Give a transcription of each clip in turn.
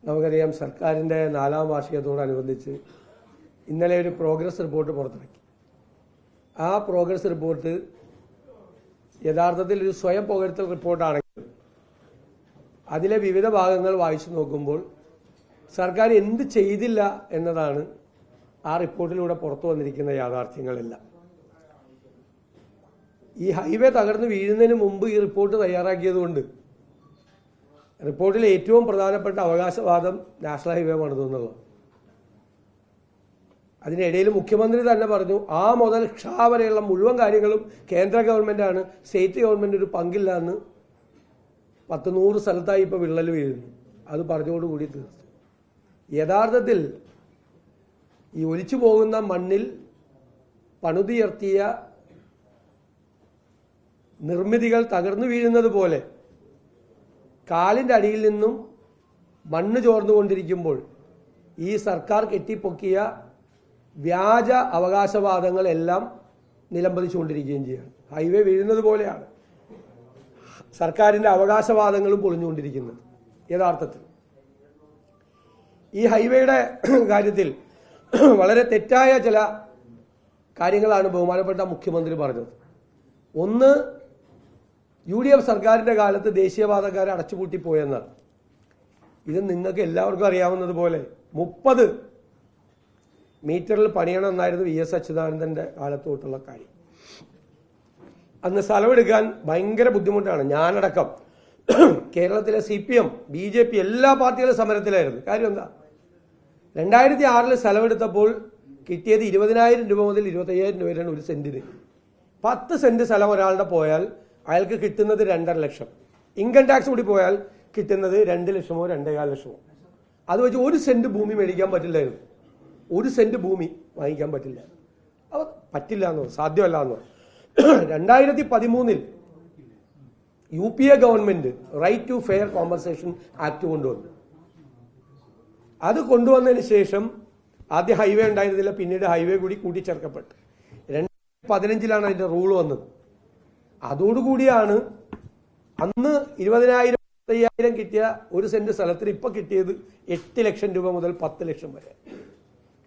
നമുക്കറിയാം സർക്കാരിൻ്റെ 4ാം വാർഷികത്തോടനുബന്ധിച്ച് ഇന്നലെ ഒരു പ്രോഗ്രസ് റിപ്പോർട്ട് പുറത്തിറക്കി. ആ പ്രോഗ്രസ് റിപ്പോർട്ട് യഥാർത്ഥത്തിൽ ഒരു സ്വയം പുകഴ്ത്തൽ റിപ്പോർട്ടാണെങ്കിൽ അതിലെ വിവിധ ഭാഗങ്ങൾ വായിച്ചു നോക്കുമ്പോൾ സർക്കാർ എന്ത് ചെയ്തില്ല എന്നതാണ് ആ റിപ്പോർട്ടിലൂടെ പുറത്തു വന്നിരിക്കുന്ന യാഥാർത്ഥ്യങ്ങളെല്ലാം. ഈ ഹൈവേ തകർന്നു വീഴുന്നതിന് മുമ്പ് ഈ റിപ്പോർട്ട് തയ്യാറാക്കിയതുകൊണ്ട് റിപ്പോർട്ടിലെ ഏറ്റവും പ്രധാനപ്പെട്ട അവകാശവാദം നാഷണൽ ഹൈവേ പണിതെന്നുള്ളത്. അതിനിടയിൽ മുഖ്യമന്ത്രി തന്നെ പറഞ്ഞു ആ മുതൽ ക്ഷാ വരെയുള്ള മുഴുവൻ കാര്യങ്ങളും കേന്ദ്ര ഗവൺമെന്റാണ്, സ്റ്റേറ്റ് ഗവൺമെന്റ് ഒരു പങ്കില്ല എന്ന് 100 സ്ഥലത്തായി ഇപ്പോൾ വിള്ളൽ വീഴുന്നു. അത് പറഞ്ഞുകൊണ്ടുകൂടി തീർത്തു. യഥാർത്ഥത്തിൽ ഈ ഒലിച്ചു പോകുന്ന മണ്ണിൽ പണുതുയർത്തിയ നിർമ്മിതികൾ തകർന്നു വീഴുന്നത് പോലെ കാലിൻ്റെ അടിയിൽ നിന്നും മണ്ണ് ചോർന്നുകൊണ്ടിരിക്കുമ്പോൾ ഈ സർക്കാർ കെട്ടിപ്പൊക്കിയ വ്യാജ അവകാശവാദങ്ങളെല്ലാം നിലംപതിച്ചുകൊണ്ടിരിക്കുകയും ചെയ്യുകയാണ്. ഹൈവേ വീഴുന്നത് പോലെയാണ് സർക്കാരിൻ്റെ അവകാശവാദങ്ങളും പൊളിഞ്ഞുകൊണ്ടിരിക്കുന്നത്. യഥാർത്ഥത്തിൽ ഈ ഹൈവേയുടെ കാര്യത്തിൽ വളരെ തെറ്റായ ചില കാര്യങ്ങളാണ് ബഹുമാനപ്പെട്ട മുഖ്യമന്ത്രി പറഞ്ഞത്. ഒന്ന്, UDF സർക്കാരിൻ്റെ കാലത്ത് ദേശീയപാതക്കാരെ അടച്ചുപൂട്ടിപ്പോയെന്നാണ്. ഇത് നിങ്ങൾക്ക് എല്ലാവർക്കും അറിയാവുന്നതുപോലെ 30 മീറ്ററിൽ പണിയണമെന്നായിരുന്നു VS അച്യുതാനന്ദൻ്റെ കാലത്തോട്ടുള്ള കാര്യം. അന്ന് സ്ഥലമെടുക്കാൻ ഭയങ്കര ബുദ്ധിമുട്ടാണ്. ഞാനടക്കം കേരളത്തിലെ CPM, BJP എല്ലാ പാർട്ടികളും സമരത്തിലായിരുന്നു. കാര്യം എന്താ, 2006 സ്ഥലമെടുത്തപ്പോൾ കിട്ടിയത് 20,000 രൂപ മുതൽ 25,000 രൂപ വരെയാണ് ഒരു സെന്റിന്. 10 സെന്റ് സ്ഥലം ഒരാളുടെ പോയാൽ അയാൾക്ക് കിട്ടുന്നത് 2.5 ലക്ഷം. ഇൻകം ടാക്സ് കൂടി പോയാൽ കിട്ടുന്നത് 2 ലക്ഷമോ 2.25 ലക്ഷമോ. അത് വെച്ച് 1 സെന്റ് ഭൂമി മേടിക്കാൻ പറ്റില്ലായിരുന്നു. 1 സെന്റ് ഭൂമി വാങ്ങിക്കാൻ പറ്റില്ല. അപ്പോൾ പറ്റില്ല എന്നോ സാധ്യമല്ല എന്നോ 2013 UPA government right to fair compensation act കൊണ്ടുവന്നു. അത് കൊണ്ടുവന്നതിന് ശേഷം ആദ്യം ഹൈവേ ഉണ്ടായിരുന്നില്ല, പിന്നീട് ഹൈവേ കൂടി കൂട്ടിച്ചേർക്കപ്പെട്ടു. 2015 അതിന്റെ റൂൾ വന്നത്. അതോടുകൂടിയാണ് അന്ന് 20,000 25,000 കിട്ടിയ 1 സെന്റ് സ്ഥലത്തിന് ഇപ്പൊ കിട്ടിയത് 8 ലക്ഷം രൂപ മുതൽ 10 ലക്ഷം വരെ.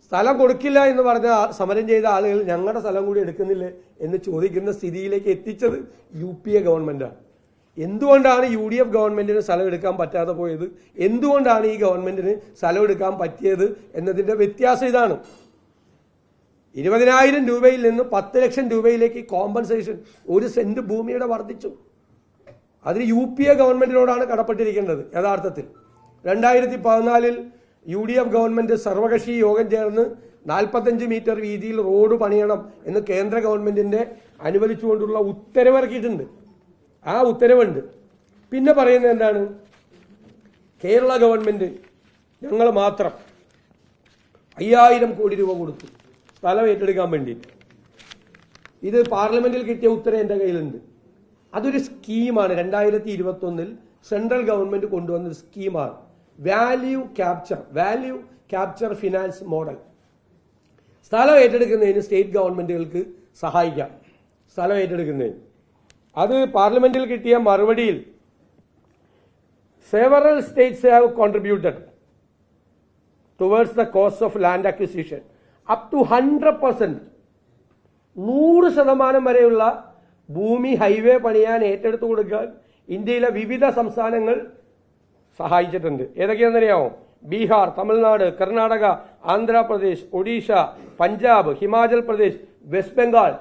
സ്ഥലം കൊടുക്കില്ല എന്ന് പറഞ്ഞ സമരം ചെയ്ത ആളുകൾ ഞങ്ങളുടെ സ്ഥലം കൂടി എടുക്കുന്നില്ലേ എന്ന് ചോദിക്കുന്ന സ്ഥിതിയിലേക്ക് എത്തിച്ചത് UPA ഗവൺമെന്റാണ്. എന്തുകൊണ്ടാണ് UDF ഗവൺമെന്റിന് സ്ഥലം എടുക്കാൻ പറ്റാതെ പോയത്, എന്തുകൊണ്ടാണ് ഈ ഗവൺമെന്റിന് സ്ഥലം എടുക്കാൻ പറ്റിയത് എന്നതിന്റെ വ്യത്യാസം ഇതാണ്. 20,000 രൂപയിൽ നിന്ന് 10 ലക്ഷം രൂപയിലേക്ക് കോമ്പൻസേഷൻ 1 സെന്റ് ഭൂമിയുടെ വർദ്ധിച്ചു. അതിന് UPA ഗവൺമെന്റിനോടാണ് കടപ്പെട്ടിരിക്കേണ്ടത്. യഥാർത്ഥത്തിൽ 2014 UDF ഗവൺമെന്റ് സർവകക്ഷി യോഗം ചേർന്ന് 45 മീറ്റർ വീതിയിൽ റോഡ് പണിയണം എന്ന് കേന്ദ്ര ഗവൺമെന്റിന്റെ അനുവദിച്ചുകൊണ്ടുള്ള ഉത്തരവിറക്കിയിട്ടുണ്ട്. ആ ഉത്തരവുണ്ട്. പിന്നെ പറയുന്നത് എന്താണ്, കേരള ഗവൺമെന്റ് ഞങ്ങൾ മാത്രം 5,000 കോടി രൂപ കൊടുത്തു സ്ഥലം ഏറ്റെടുക്കാൻ വേണ്ടിയിട്ട്. ഇത് പാർലമെന്റിൽ കിട്ടിയ ഉത്തരവ് എൻ്റെ കയ്യിലുണ്ട്. അതൊരു സ്കീമാണ്. 2021 സെൻട്രൽ ഗവൺമെന്റ് കൊണ്ടുവന്നൊരു സ്കീമാണ്. Value capture finance model. സ്ഥലം ഏറ്റെടുക്കുന്നതിന് സ്റ്റേറ്റ് ഗവൺമെന്റുകൾക്ക് സഹായിക്കാം. സ്ഥലം ഏറ്റെടുക്കുന്നതിന് അത് പാർലമെന്റിൽ കിട്ടിയ മറുപടിയിൽ several states have contributed towards the cost of land acquisition up to 100%. 100% വരെയുള്ള ഭൂമി ഹൈവേ പണിയാൻ ഏറ്റെടുത്തു കൊടുക്കാൻ ഇന്ത്യയിലെ വിവിധ സംസ്ഥാനങ്ങൾ സഹായിച്ചിട്ടുണ്ട്. ഏതൊക്കെയാണെന്നറിയാമോ? ബീഹാർ, തമിഴ്നാട്, കർണാടക, ആന്ധ്രാപ്രദേശ്, ഒഡീഷ, പഞ്ചാബ്, ഹിമാചൽ പ്രദേശ്, വെസ്റ്റ് ബംഗാൾ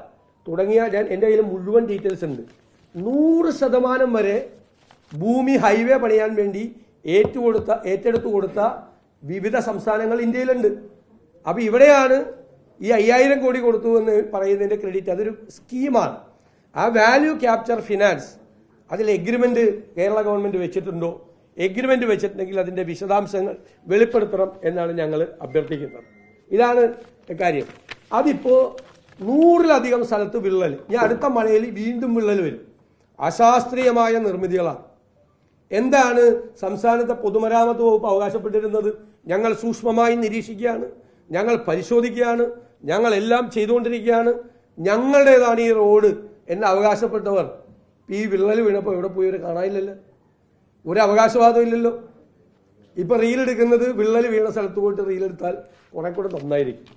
തുടങ്ങിയ എൻ്റെ കയ്യിൽ മുഴുവൻ ഡീറ്റെയിൽസ് ഉണ്ട്. 100% വരെ ഭൂമി ഹൈവേ പണിയാൻ വേണ്ടി ഏറ്റെടുത്തു കൊടുത്ത വിവിധ സംസ്ഥാനങ്ങൾ ഇന്ത്യയിലുണ്ട്. അപ്പൊ ഇവിടെയാണ് ഈ 5,000 കോടി കൊടുത്തു എന്ന് പറയുന്നതിന്റെ ക്രെഡിറ്റ്. അതൊരു സ്കീമാണ്. ആ വാല്യൂ ക്യാപ്ചർ ഫിനാൻസ് അതിൽ എഗ്രിമെന്റ് കേരള ഗവൺമെന്റ് വെച്ചിട്ടുണ്ടോ? എഗ്രിമെന്റ് വെച്ചിട്ടുണ്ടെങ്കിൽ അതിന്റെ വിശദാംശങ്ങൾ വെളിപ്പെടുത്തണം എന്നാണ് ഞങ്ങൾ അഭ്യർത്ഥിക്കുന്നത്. ഇതാണ് കാര്യം. അതിപ്പോ 100-ലധികം സ്ഥലത്ത് വിള്ളൽ. ഞാൻ അടുത്ത മഴയിൽ വീണ്ടും വിള്ളൽ വരും. അശാസ്ത്രീയമായ നിർമ്മിതികളാണ്. എന്താണ് സംസ്ഥാനത്തെ പൊതുമരാമത്ത് വകുപ്പ് അവകാശപ്പെട്ടിരുന്നത്? ഞങ്ങൾ സൂക്ഷ്മമായി നിരീക്ഷിക്കുകയാണ്, ഞങ്ങൾ പരിശോധിക്കുകയാണ്, ഞങ്ങൾ എല്ലാം ചെയ്തുകൊണ്ടിരിക്കുകയാണ്, ഞങ്ങളുടേതാണ് ഈ റോഡ് എന്ന് അവകാശപ്പെട്ടവർ ഈ വിള്ളൽ വീണപ്പോൾ എവിടെ പോയി ഒരു കാണാനില്ലല്ലോ, ഒരു അവകാശവാദം ഇല്ലല്ലോ. ഇപ്പൊ റീൽ എടുക്കുന്നത് വിള്ളൽ വീണ സ്ഥലത്ത് പോയിട്ട് റീൽ എടുത്താൽ കുറെ കൂടെ നന്നായിരിക്കും.